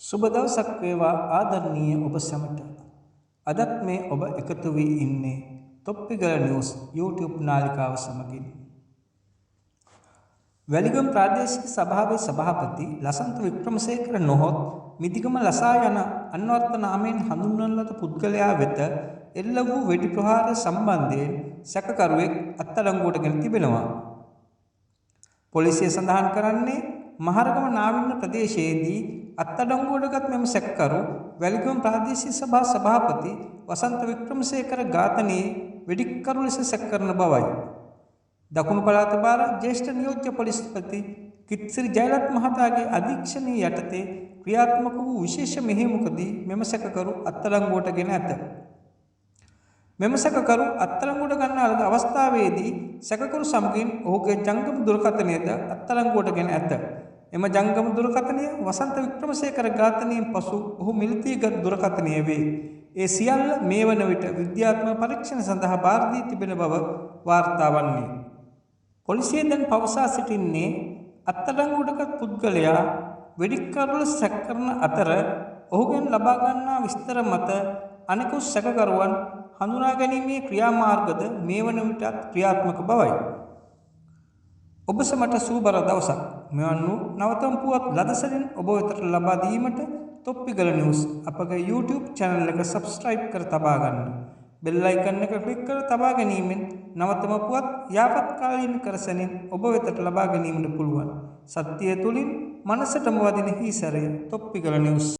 සුබ දවසක් වේවා ආදරණීය ඔබ සැමට. අදත් මේ ඔබ එකතු වී ඉන්නේ තොප්පිගල නිවුස් YouTube නාලිකාව සමගින්. වැලිගම ප්‍රාදේශික සභාවේ සභාපති ලසන්ත වික්‍රමසේකර නොහොත් මිදිගම ලසා යන අන්වර්ථ නාමයෙන් හඳුන්වන ලද පුද්ගලයා වෙත එල්ල වූ වෙඩි ප්‍රහාර සම්බන්ධයෙන් සැකකරුවෙක් අත්අඩංගුවටගෙන තිබෙනවා. පොලිසිය සඳහන් කරන්නේ මහරගම නාවින්න ප්‍රදේශයේදී අත්අඩංගුවටගත් මෙම සැකකරු වැලිගම ප්‍රාදේශීය සභා සභාපති වසන්ත වික්‍රමසේකර ඝාතනයේ වෙඩික්කරු ලෙස සැක කරන බවයි. දකුණු පළාත භාර ජ්‍යෙෂ්ඨ නියෝජ්‍ය පොලිස්පති කිත්සිරි ජයලත් මහතාගේ අධීක්ෂණය යටතේ ක්‍රියාත්මක වූ විශේෂ මෙහෙයුමකදී මෙම සැකකරු අත්අඩංගුවටගෙන ඇත. මෙම සැකකරු අත්අඩංගුවට ගන්නා ලද අවස්ථාවේදී සැකකරු සමගින් ඔහුගේ ජංගම දුරකථනයද අත්අඩංගුවටගෙන ඇත. එම ජංගම දුරකථනය වසන්ත වික්‍රමසේකර ඝාතනයෙන් පසු ඔහු මිලතීගත් දුරකථනය වේ. ඒ සියල්ල මේ වන විට විද්‍යාත්මක පරීක්ෂණ සඳහා බාර දී තිබෙන බව වාර්තා වන්නේ. පොලිසිය දැන් පවසා සිටින්නේ අත්අඩංගුවටගත් පුද්ගලයා වෙඩික්කරුවල සැක කරන අතර ඔහුගෙන් ලබා ගන්නා විස්තර මත අනෙකුත් සැකකරුවන් හඳුනා ගැනීමේ ක්‍රියාමාර්ගද මේ වන විටත් ක්‍රියාත්මක බවයි. ඔබ සැමට සුබර දවසක්. මෙවන් වූ නවතම පුවත් ලදසරින් ඔබ වෙතට ලබා දීමට තොප්පිගල නිවුස් අපගේ YouTube channel එක subscribe කර තබා ගන්න. bell icon එක click කර තබා ගැනීමෙන් නවතම පුවත් යාපත් කාලීන කරසනින් ඔබ වෙතට ලබා ගැනීමට පුළුවන්. සත්‍යය තුලින් මනසටම වදින හිසරය තොප්පිගල නිවුස්.